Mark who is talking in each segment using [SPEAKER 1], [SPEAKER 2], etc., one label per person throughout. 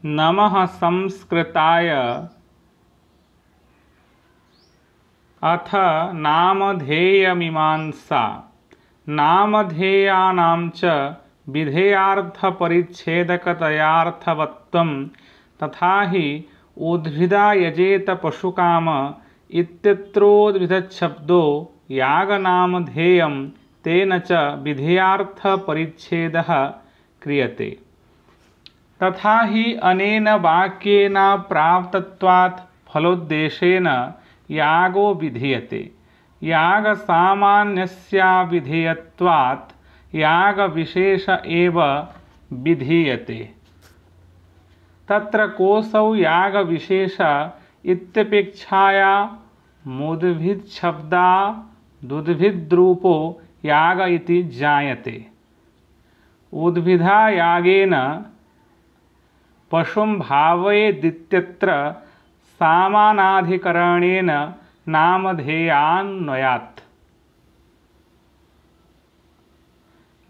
[SPEAKER 1] नमः संस्कृताय अथ नामधेयमीमांसा। नामधेयानां च विधेयार्थपरिच्छेदकतयार्थवत्वं तथा हि उद्भिदा यजेत पशुकाम इत्यत्रोद्भिदशब्दो यागनामधेयं तेन च विधेयार्थपरिच्छेदः क्रियते। तथा हि अनेन वाक्येन प्राप्तत्वात् फलोद्देशेन यागो विधीयते। यागसामान्यस्याविधेयत्वात् यागविशेष एव विधीयते। तत्र कोऽसौ यागविशेष इत्यपेक्षाया मुद्भिच्छब्दादुद्भिद्रूपो याग इति ज्ञायते। उद्भिदा यागेन पशुं भावयेदित्यत्र सामानाधिकरणेन नामधेयान्वयात्।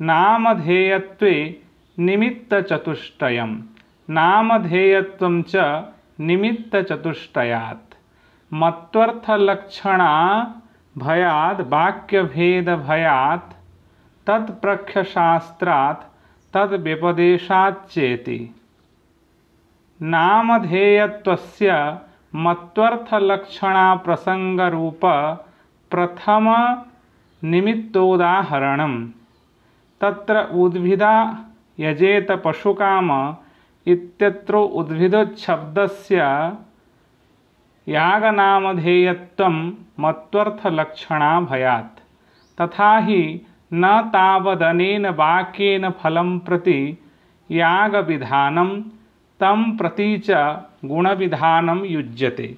[SPEAKER 1] नामधेयत्वे निमित्तचतुष्टयम्। नामधेयत्वं च निमित्तचतुष्टयात्। मत्वर्थलक्षणाभयाद् वाक्यभेदभयात् तत्प्रख्यशास्त्रात् तद्व्यपदेशाच्चेति। नामधेयत्वस्य मत्वर्थलक्षणाप्रसंगरूप प्रथम निमित्तोदाहरणम्। तत्र उद्भिदा यजेत पशुकाम इत्यत्र उद्भिदशब्दस्य यागनामधेयत्वं मत्वर्थलक्षणाभयात्। तथा हि न तावदनेन वाक्येन फलं प्रति यागविधानं तं प्रति च गुणविधानं युज्यते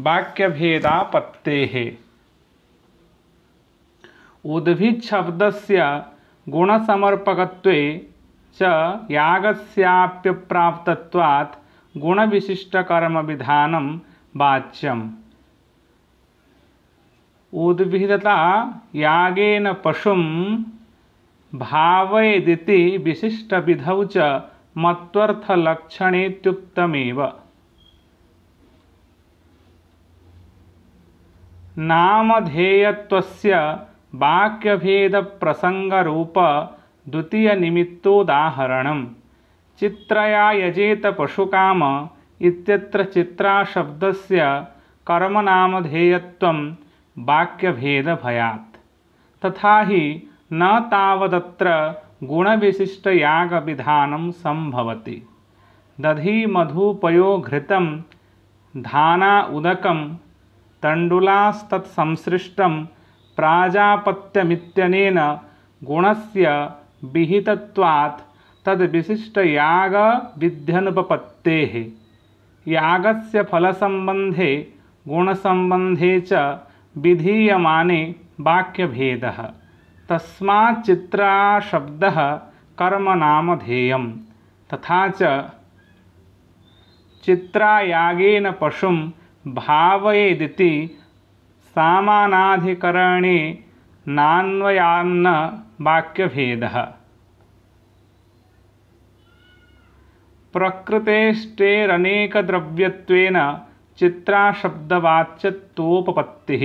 [SPEAKER 1] वाक्यभेदापत्तेः। उद्भिच्छब्दस्य गुणसमर्पकत्वे च यागस्याप्यप्राप्तत्वात् गुणविशिष्टकर्मविधानं वाच्यम्। उद्भिदता यागेन पशुं भावयेदिति विशिष्टविधौ च मत्वर्थलक्षणेत्युक्तमेव। नामधेयत्वस्य वाक्यभेदप्रसंगरूप द्वितीयनिमित्तोदाहरणम्। चित्रया यजेत पशुकाम इत्यत्र चित्राशब्दस्य कर्मनामधेयत्वं वाक्यभेदभयात्। तथा हि न तावदत्र गुणविशिष्टयागविधानं संभवति। दधि मधुपयो घृतं धाना उदकं तण्डुलास्तत्संसृष्टं प्राजापत्यमित्यनेन गुणस्य विहितत्वात् तद्विशिष्टयागविध्यनुपपत्तेः। यागस्य फलसंबंधे गुणसंबंधे च विधीयमाने वाक्यभेदः। तस्मात् चित्राशब्दः कर्मनामधेयम्। तथा च चित्रायागेन पशुं भावयेदिति सामानाधिकरणे नान्वयान्न वाक्यभेदः। प्रकृतेष्टेरनेकद्रव्यत्वेन चित्राशब्दवाच्यत्वोपपत्तिः।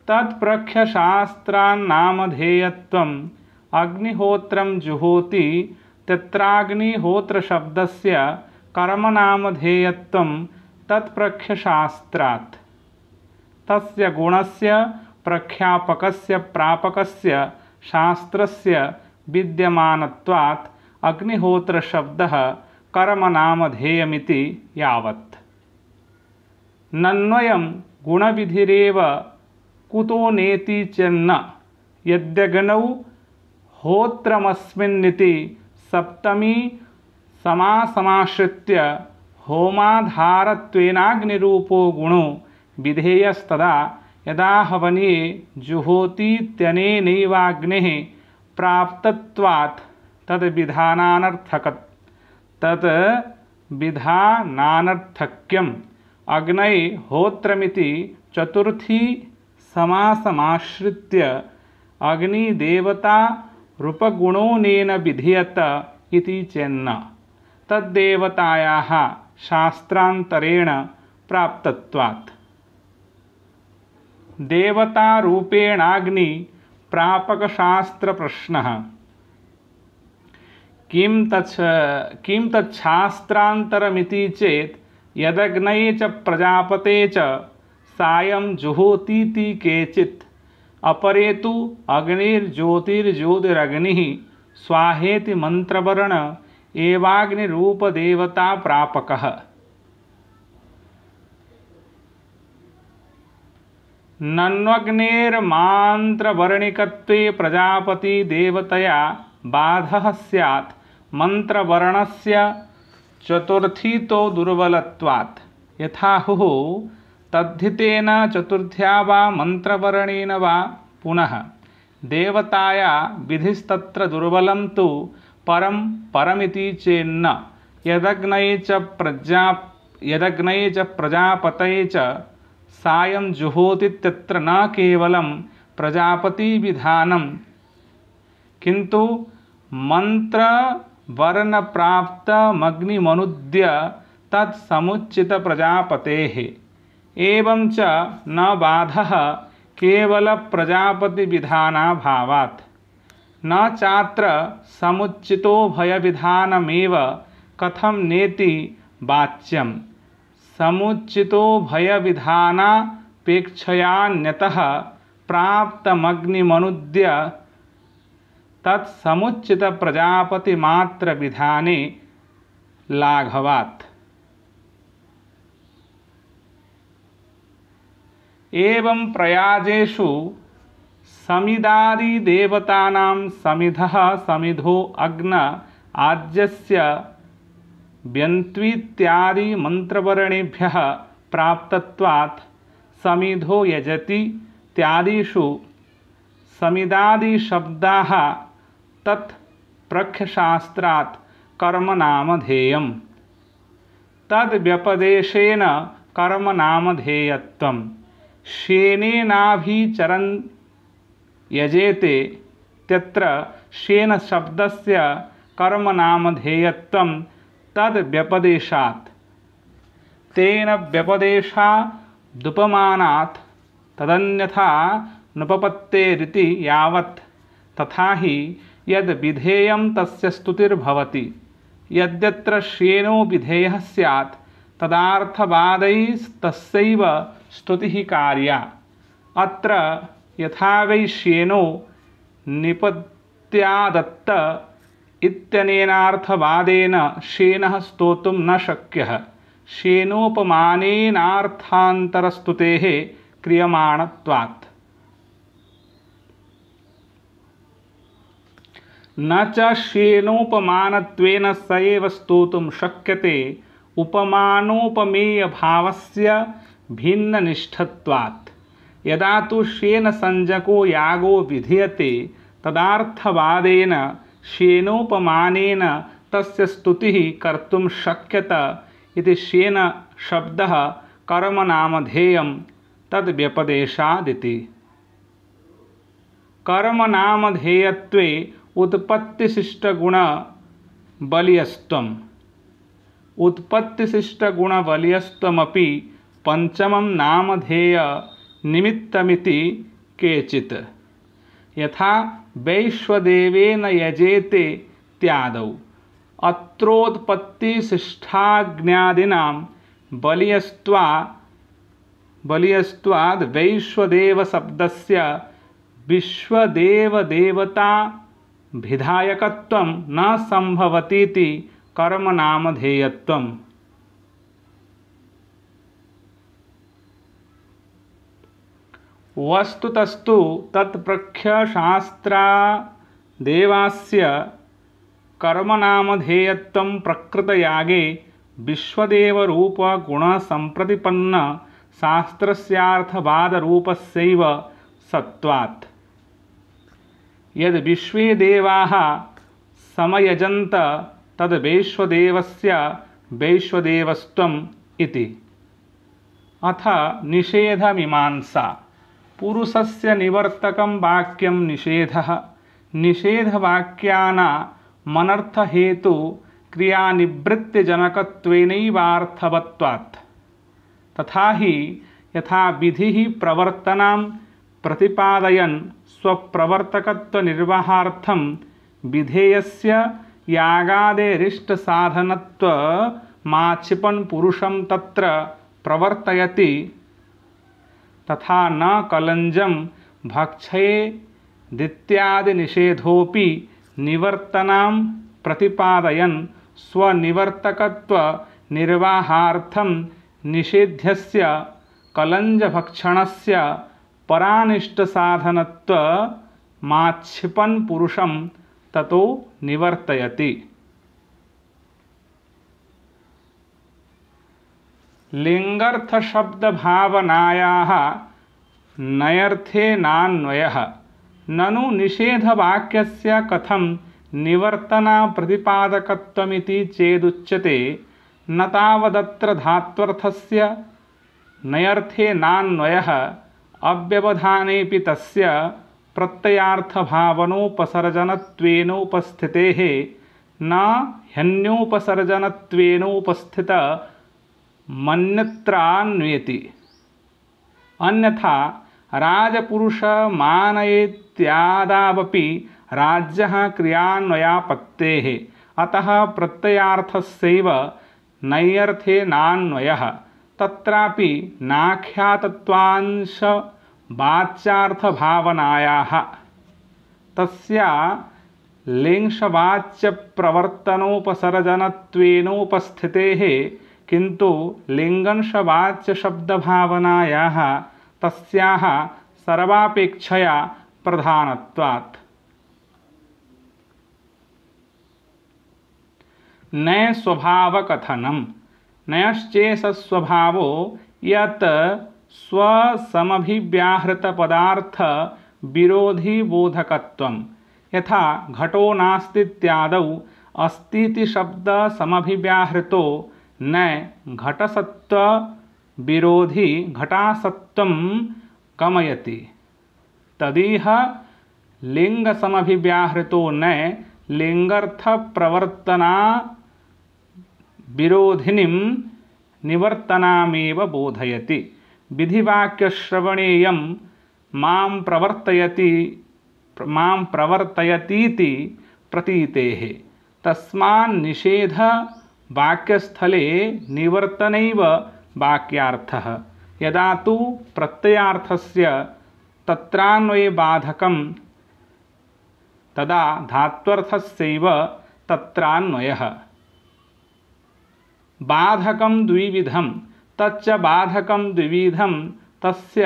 [SPEAKER 1] तत्प्रख्यशास्त्रान्नामधेयत्वम्। अग्निहोत्रं जुहोति तत्राग्निहोत्रशब्दस्य कर्मनामधेयत्वं तत्प्रख्यशास्त्रात्। तस्य गुणस्य प्रख्यापकस्य प्रापकस्य शास्त्रस्य विद्यमानत्वात् अग्निहोत्रशब्दः कर्मनामधेयमिति यावत्। नन्वयं गुणविधिरेव कुतो नेति चेन्न। यद्यग्नौ होत्रमस्मिन्निति सप्तमी समासमाश्रित्य होमाधारत्वेनाग्निरूपो गुणो विधेयस्तदा यदा हवने जुहोतीत्यनेनैवाग्नेः प्राप्तत्वात् तद्विधानानर्थक्यम्। अग्नये होत्रमिति चतुर्थी समासमाश्रित्य अग्निदेवता रूपगुणोनेन विधीयत इति चेन्न तद्देवतायाः शास्त्रान्तरेण प्राप्तत्वात्। देवतारूपेणाग्नि प्रापकशास्त्रप्रश्नः। किं तच्छास्त्रान्तरमिति चेत् यदग्नये च प्रजापते च सायं जुहोतीति केचित्, अपरे तु अग्निर्ज्योतिर्ज्योतिरग्निः स्वाहेति मंत्रवर्ण एवाग्निरूपदेवता प्रापकः। नन्वग्नेर्मान्त्रवर्णिकत्वे प्रजापति देवतया बाधः स्यात् मंत्रवर्णस्य चतुर्थी तो दुर्बलत्वात्। यथाहुः तद्धितेन चतुर्थ्या वा मंत्रवर्णेन वा पुनः देवताया विधिस्तत्र दुर्बलं तु परमिति चेन्न यदग्नये च प्रजापतये च सायं जुहोतीत्यत्र न केवलं प्रजापतिविधानं किन्तु मंत्रवर्णप्राप्तमग्निमनुद्य तत्समुच्चितप्रजापतेः। एवं च न बाधः केवलप्रजापतिविधानाभावात्। न चात्र समुच्चितो भयविधानमेव कथं नेति वाच्यम्। समुच्चितो भयविधानापेक्षयान्यतः प्राप्तमग्निमनुद्य तत्समुच्चितप्रजापतिमात्रविधाने लाघवात्। एवं प्रयाजेषु समिदादिदेवतानां समिधः समिधो अग्न आज्यस्य व्यन्त्वित्यादि मंत्रवर्णेभ्यः प्राप्तत्वात् समिधो यजति इत्यादिषु समिदादिशब्दाः तत्प्रख्यशास्त्रात् कर्मनामधेयम्। तद्व्यपदेशेन कर्मनामधेयत्वम्। शेनेनाभिचरन् यजेते तत्र शेन शब्दस्य कर्मनामधेयत्वं तद्व्यपदेशात्। तेन व्यपदेशादुपमानात् तदन्यथा नुपपत्तेरिति यावत्। तथा हि यद् विधेयं तस्य स्तुतिर्भवति। यद्यत्र शेनो विधेयः स्यात् तदार्थवादैस्तस्यैव स्तुतिः कार्या। अत्र यथा वै शेनो निपत्यादत्त इत्यनेनार्थवादेन शेनः स्तोतुं न शक्यः। शेनोपमानेनार्थान्तरस्तुतेः क्रियमाणत्वात्। न च शेनोपमानत्वेन स एव स्तोतुं शक्यते उपमानोपमेयभावस्य भिन्ननिष्ठत्वात्। यदा तु शेनसंज्ञको यागो विधीयते तदार्थवादेन शेनोपमानेन तस्य स्तुतिः कर्तुं शक्यत इति शेन शब्दः कर्मनामधेयं तद्व्यपदेशादिति। कर्मनामधेयत्वे उत्पत्तिशिष्टगुणबलीयस्त्वम्। उत्पत्तिशिष्टगुणबलीयस्त्वमपि पंचमं नामधेय निमित्तमिति केचित्। यथा वैश्वदेवेन यजेते इत्यादौ। अत्रोत्पत्तिशिष्टाज्ञादीनां बलीयस्त्वाद् वैश्वदेवशब्दस्य विश्वदेवदेवताभिधायकत्वं न संभवतीति कर्मनामधेयत्वम्। वस्तुतस्तु तत्प्रख्यशास्त्रादेवास्य कर्मनामधेयत्वं प्रकृतयागे विश्वदेवरूपगुणसम्प्रतिपन्न शास्त्रस्यार्थवादरूपस्यैव सत्वात्। यद् विश्वे देवाः समयजन्त तद् वैश्वदेवस्य वैश्वदेवस्त्वम् इति। अथ निषेधमीमांसा। पुरुषस्य निवर्तकं वाक्यं निषेधः। निषेधवाक्यानां मनर्थहेतु क्रियानिवृत्तिजनकत्वेनैवार्थवत्वात्। तथा हि यथा विधिः प्रवर्तनां प्रतिपादयन् स्वप्रवर्तकत्वनिर्वाहार्थं विधेयस्य यागादेरिष्टसाधनत्वमाक्षिपन् पुरुषं तत्र प्रवर्तयति, तथा न कलञ्जं भक्षयेदित्यादिनिषेधोऽपि निवर्तनां प्रतिपादयन् स्वनिवर्तकत्वनिर्वाहार्थं निषेध्यस्य कलञ्जभक्षणस्य परानिष्टसाधनत्वमाक्षिपन् पुरुषं ततो निवर्तयति। लिङ्गर्थशब्दभावनायाः नयर्थेनान्वयः। ननु निषेधवाक्यस्य कथं निवर्तनाप्रतिपादकत्वमिति चेदुच्यते। न तावदत्र धात्वर्थस्य नयर्थेनान्वयः अव्यवधानेऽपि तस्य प्रत्ययार्थभावनोपसर्जनत्वेनोपस्थितेः न ह्यन्योपसर्जनत्वेनोपस्थितमन्यत्रान्वयति। अन्यथा राजपुरुषमानयेत्यादावपि राज्यः क्रियान्वयापत्तेः। अतः प्रत्ययार्थस्यैव नैयर्थेनान्वयः। तत्रापि नाख्यातत्वांशवाच्यार्थभावनायाः तस्या लिङ्गशवाच्यप्रवर्तनोपसर्जनत्वेनोपस्थितेः किन्तु लिङ्गंशवाच्यशब्दभावनायाः तस्याः सर्वापेक्षया प्रधानत्वात्। नय स्वभावकथनम्। नयश्चेषस्वभावो यत् स्वसमभिव्याहृतपदार्थविरोधिबोधकत्वं। यथा घटो नास्तीत्यादौ अस्तीति शब्दसमभिव्याहृतो न घटसत्त्वविरोधी घटासत्त्वं गमयति, तदिह लिङ्गसमभिव्याहृतो न लिङ्गर्थप्रवर्तना विरोधिनीं निवर्तनामेव बोधयति। विधिवाक्यश्रवणेयं मां प्रवर्तयतीति प्रतीतेः। तस्मान्निषेधवाक्यस्थले निवर्तनैव वाक्यार्थः। यदा तु प्रत्ययार्थस्य तत्रान्वये बाधकं तदा धात्वर्थस्यैव तत्रान्वयः। बाधकं द्विविधं तच्च बाधकं द्विविधं तस्य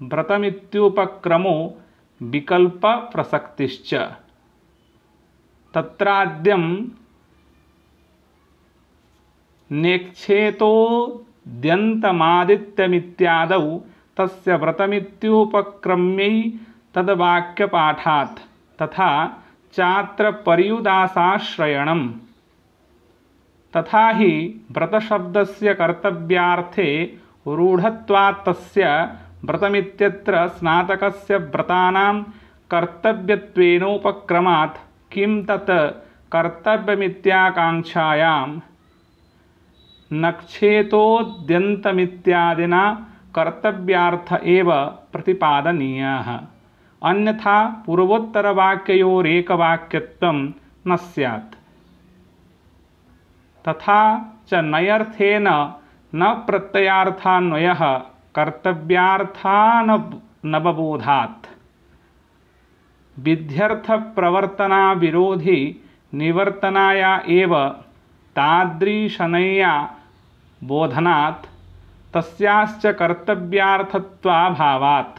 [SPEAKER 1] व्रतमित्युपक्रमो विकल्पप्रसक्तिश्च। तत्राद्यं नेक्षेतोऽद्यन्तमादित्यमित्यादौ तस्य व्रतमित्युपक्रम्यै तद्वाक्यपाठात्। तथा चात्र पर्युदासाश्रयणम्। तथा हि व्रतशब्दस्य कर्तव्यार्थे रूढत्वात् तस्य व्रतमित्यत्र स्नातकस्य व्रतानां कर्तव्यत्वेनोपक्रमात् किं तत् कर्तव्यमित्याकाङ्क्षायां नक्षेतोऽद्यन्तमित्यादिना कर्तव्यार्थ एव प्रतिपादनीयः। अन्यथा पूर्वोत्तरवाक्ययोरेकवाक्यत्वं न स्यात्। तथा च नयर्थेन न प्रत्ययार्थान्वयः कर्तव्यार्थानवबोधात्। विध्यर्थप्रवर्तनाविरोधी निवर्तनाया एव तादृशनया बोधनात् तस्याश्च कर्तव्यार्थत्वाभावात्।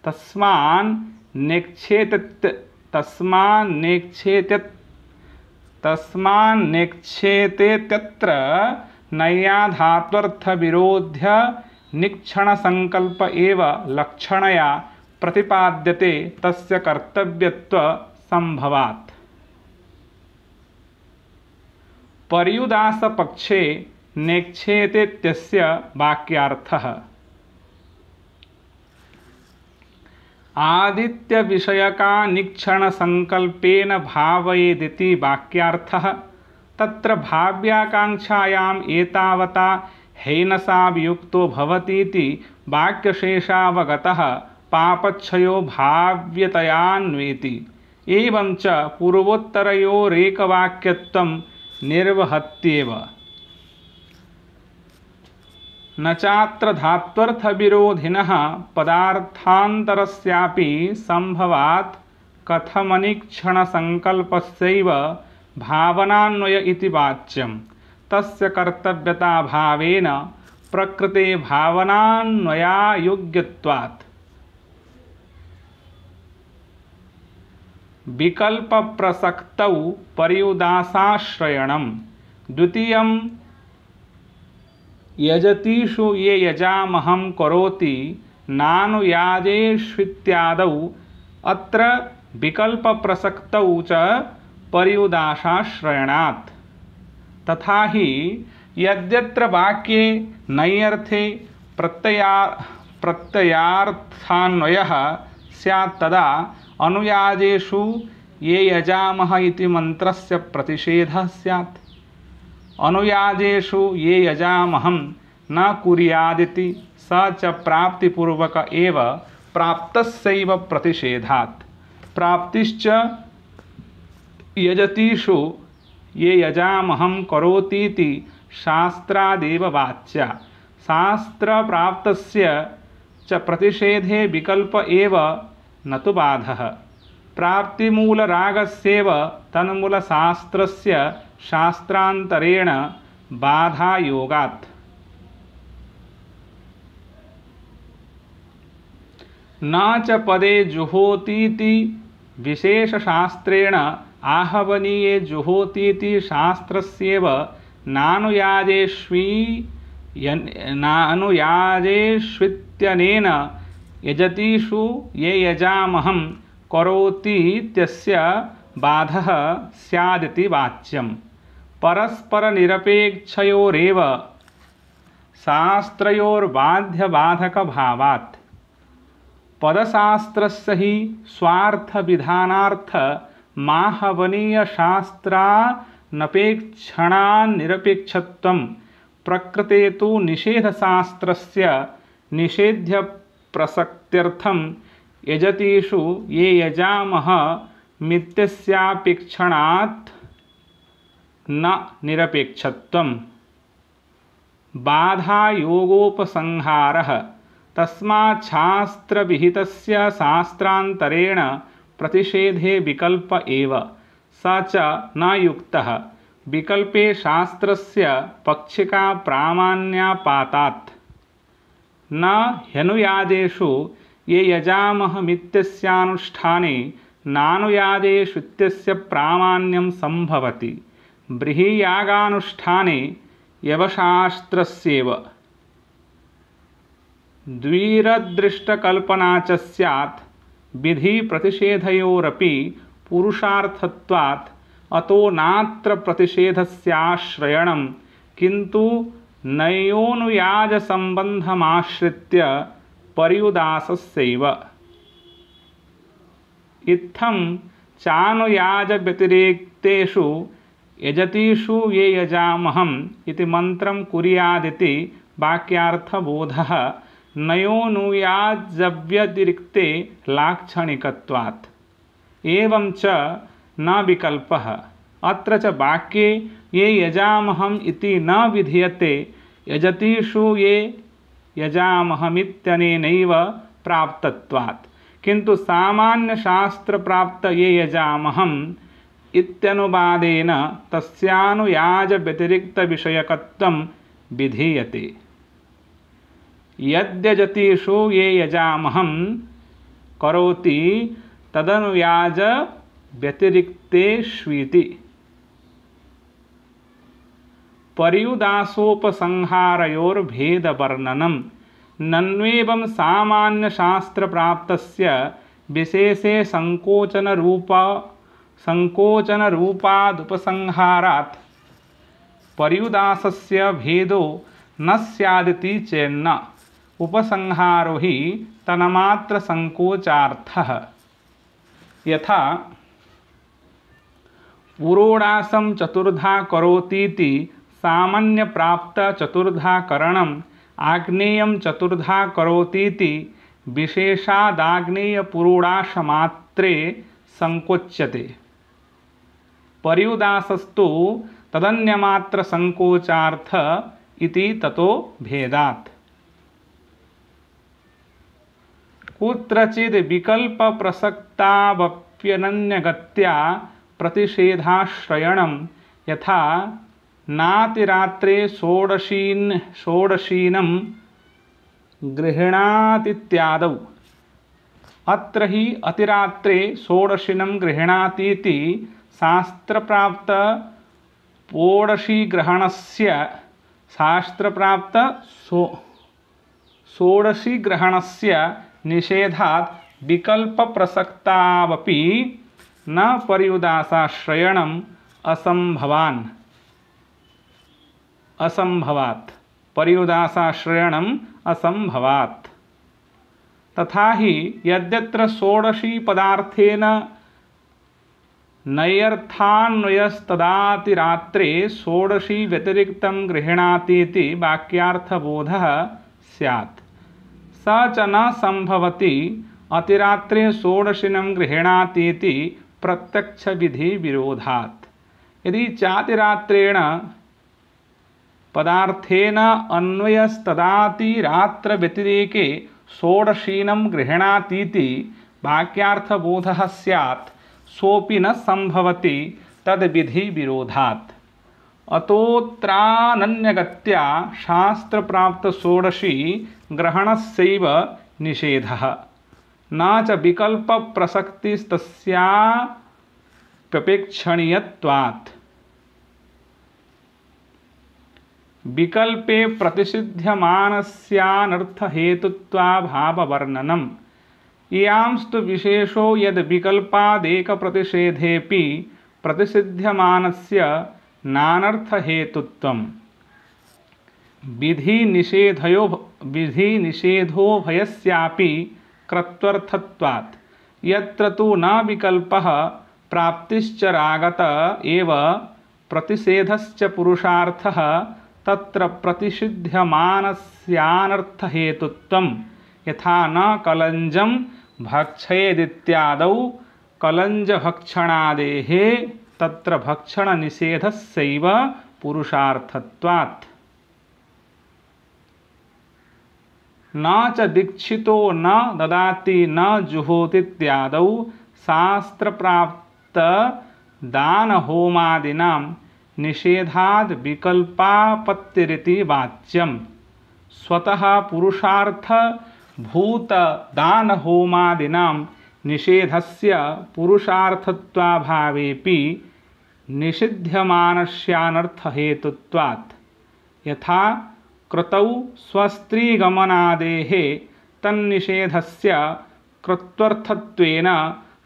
[SPEAKER 1] तस्मान्नेक्षेतेत्यत्र नैयाधात्वर्थविरोध्य निक्षणसंकल्प एव लक्षणया प्रतिपाद्यते तस्य कर्तव्यत्वसंभवात्। पर्युदासपक्षे नेक्षेतेत्यस्य वाक्यार्थः। आदित्य विषयकानिक्षण संकल्पेन भावयेदिति वाक्यार्थः। तत्र भाव्याकांक्षायाम् एतावता हेनसा वियुक्तो भवतीति वाक्यशेषावगतः पापच्छयो भाव्यतयान्वेति। एवं च पूर्वोत्तरयोरेकवाक्यत्वं निर्वहत्येव। न चात्र धात्वर्थविरोधिनः पदार्थान्तरस्यापि संभवात् कथमनिक्षणसंकल्पस्यैव भावनान्वय इति वाच्यं। तस्य कर्तव्यताभावेन प्रकृते भावनान्वयायोग्यत्वात्। विकल्पप्रसक्तौ पर्युदासाश्रयणम्। द्वितीयं यजतीषु ये यजामहं करोति नानुयाजेष्वित्यादौ। अत्र विकल्पप्रसक्तौ च पर्युदासाश्रयणात्। तथा हि यद्यत्र वाक्ये नञर्थे प्रत्ययार्थान्वयः स्यात् तदा अनुयाजेषु ये यजामः इति मन्त्रस्य प्रतिषेधः स्यात्। अनुयाजेषु ये यजामहं न कुर्यादिति स च प्राप्तिपूर्वक एव प्राप्तस्यैव प्रतिषेधात्। प्राप्तिश्च यजतीषु ये यजामहं करोतीति शास्त्रादेव वाच्या। शास्त्रप्राप्तस्य च प्रतिषेधे विकल्प एव न तु बाधः। प्राप्तिमूलरागस्यैव तन्मूलशास्त्रस्य शास्त्रान्तरेण बाधायोगात्। न च पदे जुहोतीति विशेषशास्त्रेण आहवनीये जुहोतीति शास्त्रस्यैव नानुयाजेष्वित्यनेन यजतीषु ये यजामहं करोतीत्यस्य बाधः स्यादिति वाच्यम्। परस्परनिरपेक्षयोरेव शास्त्रयोर्बाध्यबाधकभावात्। पदशास्त्रस्य हि स्वार्थविधानार्थ माहवनीयशास्त्रानपेक्षणान्निरपेक्षत्वं। प्रकृते तु निषेधशास्त्रस्य निषेध्यप्रसक्त्यर्थं यजतीषु ये यजामः मित्यस्यापेक्षणात् न निरपेक्षत्वं। बाधायोगोपसंहारः। तस्मात् शास्त्रविहितस्य शास्त्रान्तरेण प्रतिषेधे विकल्प एव। स च न युक्तः। विकल्पे शास्त्रस्य पक्षिका प्रामाण्यापातात्। न ह्यनुयाजेषु ये यजामहमित्यस्यानुष्ठाने नानुयाजेष्वित्यस्य प्रामाण्यं संभवति। ब्रीहियागानुष्ठाने यवशास्त्रस्यैव द्विरदृष्टकल्पना च स्यात्। विधिप्रतिषेधयोरपि पुरुषार्थत्वात् अतो नात्र प्रतिषेधस्याश्रयणं। किन्तु नयोनुयाजसम्बन्धमाश्रित्य पर्युदासस्यैव। इत्थं चानुयाजव्यतिरेक्तेषु यजतीषु ये यजामहम् इति मन्त्रं कुर्यादिति वाक्यार्थबोधः नयोनुयाजव्यतिरिक्ते लाक्षणिकत्वात्। एवं च न विकल्पः। अत्र च वाक्ये ये यजामहम् इति न विधीयते। यजतीषु ये यजामहमित्यनेनैव प्राप्तत्वात्। किन्तु सामान्यशास्त्रप्राप्त ये यजामहम् इत्यनुवादेन तस्यानुयाजव्यतिरिक्तविषयकत्वं विधीयते। यद्यजतीषु ये यजामहं करोति तदनुयाजव्यतिरिक्तेष्विति। पर्युदासोपसंहारयोर्भेदवर्णनं। नन्वेवं सामान्यशास्त्रप्राप्तस्य विशेषे संकोचनरूपादुपसंहारात् पर्युदासस्य भेदो न स्यादिति चेन्न। उपसंहारो हि तन्मात्र संकोचार्थः। यथा पुरोडासं चतुर्धा करोतीति सामान्य प्राप्त चतुर्धा करणम् आग्नेयं चतुर्धा करोतीति विशेषादाग्नेय पुरोडाशमात्रे संकोच्यते। पर्युदासस्तु तदन्यमात्र संकोचार्थ इति ततो भेदात्। कुत्रचिद् विकल्प प्रसक्तावप्यनन्यगत्या प्रतिषेधाश्रयणं यथा नातिरात्रे षोडशीनं गृह्णातीत्यादौ। अत्र हि अतिरात्रे षोडशीनं गृह्णातीति शास्त्रप्राप्त षोडशीग्रहणस्य निषेधात् विकल्पप्रसक्तावपि न पर्युदासाश्रयणम् असंभवात्। पर्युदासाश्रयणम् असंभवात्। तथा हि यद्यत्र षोडशी पदार्थेन नैयर्थान्वयस्तदातिरात्रे षोडशी व्यतिरिक्तं गृह्णातीति वाक्यार्थबोधः स्यात्, स च न संभवति अतिरात्रे षोडशिनं गृह्णातीति प्रत्यक्षविधिविरोधात्। यदि चातिरात्रेण पदार्थेन अन्वयस्तदातिरात्रव्यतिरेके षोडशीनं गृह्णातीति वाक्यार्थबोधः स्यात्, सोऽपि न संभवति तद्विधिविरोधात्। अतोऽत्रानन्यगत्या शास्त्रप्राप्तषोडशी ग्रहणस्यैव निषेधः, न च विकल्पप्रसक्तिस्तस्याप्यपेक्षणीयत्वात्। विकल्पे प्रतिषिध्यमानस्यानर्थहेतुत्वाभाववर्णनम्। इयांस्तु विशेषो यद् विकल्पादेकप्रतिषेधेऽपि प्रतिषिध्यमानस्य नानर्थहेतुत्वम्। विधिनिषेधोभयस्यापि कृत्वर्थत्वात्। यत्र तु न विकल्पः प्राप्तिश्च रागत एव प्रतिषेधश्च पुरुषार्थः तत्र प्रतिषिध्यमानस्यानर्थहेतुत्वम्। यथा न कलञ्जं भक्षयेदित्यादौ कलञ्जभक्षणादेः तत्र भक्षणनिषेधस्यैव पुरुषार्थत्वात्। न च दीक्षितो न ददाति न जुहोतीत्यादौ शास्त्रप्राप्तदानहोमादीनां निषेधाद् विकल्पापत्तिरिति वाच्यम्। स्वतः पुरुषार्थभूतदानहोमादीनां निषेधस्य पुरुषार्थत्वाभावेऽपि निषिध्यमानस्यानर्थहेतुत्वात्। यथा क्रतौ स्वस्त्रीगमनादेः तन्निषेधस्य कृत्वर्थत्वेन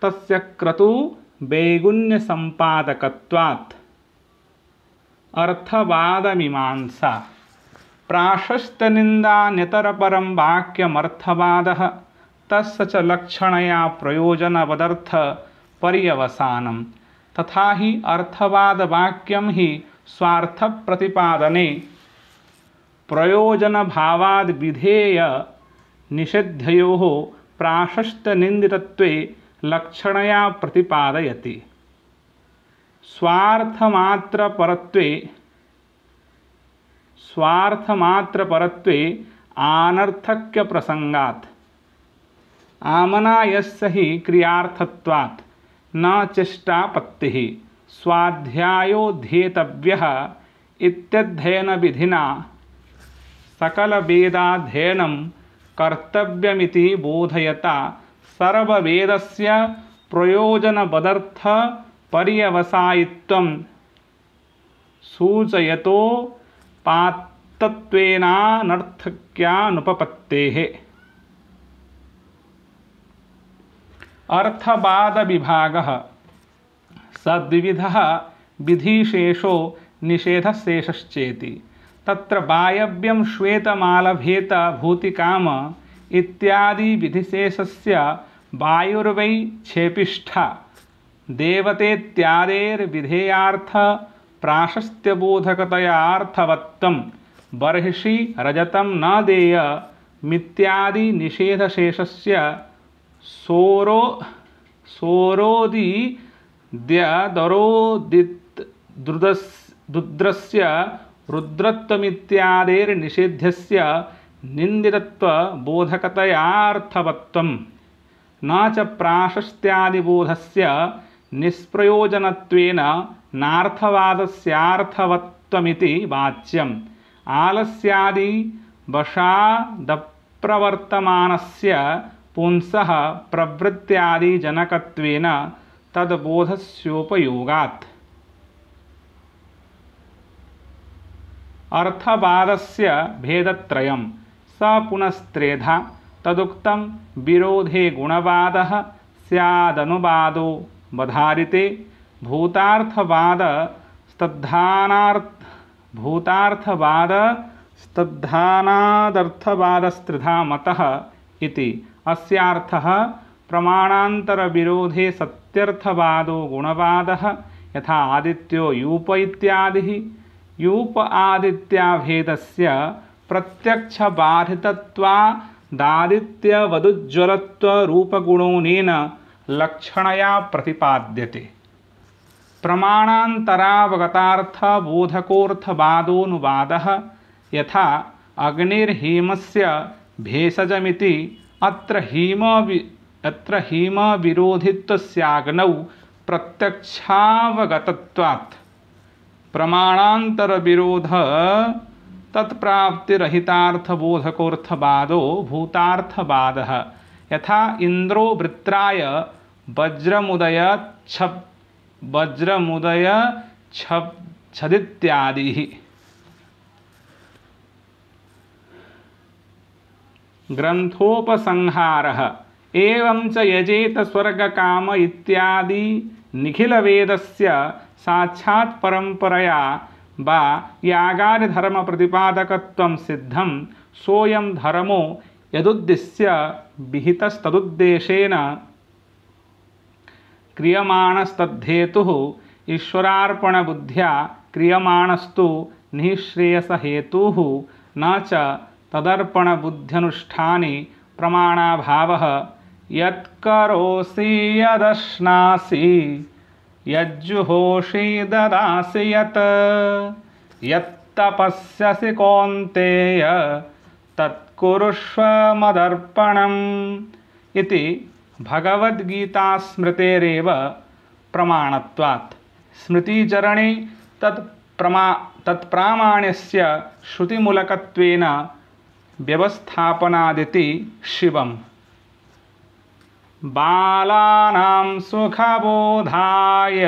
[SPEAKER 1] तस्य क्रतुवैगुण्यसम्पादकत्वात्। अर्थवादमीमांसा। प्राशस्त्यनिन्दान्यतरपरं वाक्यमर्थवादः तस्य च लक्षणया प्रयोजनवदर्थपर्यवसानं। तथा हि अर्थवादवाक्यं हि स्वार्थप्रतिपादने प्रयोजनभावाद्विधेय निषेध्ययोः प्राशस्त्यनिन्दितत्वे लक्षणया प्रतिपादयति। स्वार्थमात्रपरत्वे आनर्थक्यप्रसंगात्। आमनायस्य हि क्रियार्थत्वात् न चेष्टापत्तिः स्वाध्यायोऽध्येतव्यः इत्यध्ययनविधिना सकलवेदाध्ययनं कर्तव्यमिति बोधयता सर्ववेदस्य प्रयोजनवदर्थपर्यवसायित्वं सूचयतो पात्तत्वेनानर्थक्यानुपपत्तेः। अर्थवादविभागः सद्विविधः विधिशेषो निषेधशेषश्चेति। तत्र वायव्यं श्वेतमालभेत भूतिकाम इत्यादि विधिशेषस्य वायुर्वै क्षेपिष्ठा देवतेत्यादेर्विधेयार्थ प्राशस्त्यबोधकतयार्थवत्वं बर्हिषि रजतं न देय मित्यादि निषेधशेषस्य सोरोदिद्यदरोदिद्रुद्रस्य रुद्रत्वमित्यादेर्निषेध्यस्य निन्दितत्वबोधकतयार्थवत्वं न च प्राशस्त्यादिबोधस्य निष्प्रयोजनत्वेन नार्थवादस्यार्थवत्वमिति वाच्यम्। आलस्यादि वशादप्रवर्तमानस्य पुंसः प्रवृत्त्यादि जनकत्वेन तद्बोधस्योपयोगात्। अर्थवादस्य भेदत्रयं स पुनस्त्रेधा तदुक्तं विरोधे गुणवादः स्यादनुवादो वधारिते भूतार्थवादस्तद्धानादर्थवादस्त्रिधा मतः इति। अस्यार्थः प्रमाणान्तरविरोधे सत्यर्थवादो गुणवादः यथा आदित्यो यूप इत्यादिः यूप आदित्याभेदस्य प्रत्यक्षबाधितत्वादादित्यवदुज्ज्वलत्वरूपगुणोनेन लक्षणया प्रतिपाद्यते। प्रमाणान्तरावगतार्थबोधकोऽर्थवादोऽनुवादः यथा अग्निर्हीमस्य भेषजमिति अत्र हीमविरोधित्वस्याग्नौ प्रत्यक्षावगतत्वात् प्रमाणान्तरविरोध तत्प्राप्तिरहितार्थबोधकोऽर्थवादो भूतार्थवादः यथा इंद्रो वृत्राय वज्रमुदयच्छदित्यादिः। ग्रंथोपसंहारः एवं च यजेत स्वर्गकाम इत्यादि निखिलवेदस्य साक्षात् परंपरया वा यागादिधर्मप्रतिपादकत्वं सिद्धं सोऽयं धर्मो यदुद्दिश्य विहितस्तदुद्देशेन क्रियमाणस्तद्धेतुः ईश्वरार्पणबुद्ध्या क्रियमाणस्तु निःश्रेयसहेतुः न च तदर्पणबुद्ध्यनुष्ठाने प्रमाणाभावः। यत्करोषि यदश्नासि यज्जुहोषि ददासि यत्तपस्यसि कौन्तेय तत्कुरुष्व मदर्पणम् इति भगवद्गीतास्मृतेरेव प्रमाणत्वात्। स्मृतिचरणे तत्प्रामाण्यस्य श्रुतिमूलकत्वेन व्यवस्थापनादिति शिवम्। बालानां सुखबोधाय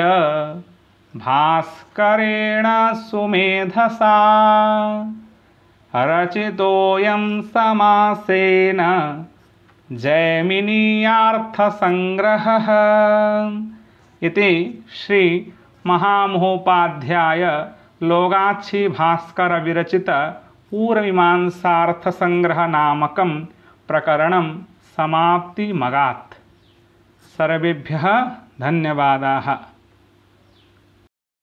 [SPEAKER 1] भास्करेण सुमेधसा रचितोऽयं समासेन जैमिनीयार्थसंग्रहः इति श्री महामहोपाध्याय लोगाक्षी भास्कर विरचित पूर्वमीमांसार्थसंग्रह नामकं प्रकरणं समाप्तिमगात्। सर्वेभ्यः धन्यवादाः।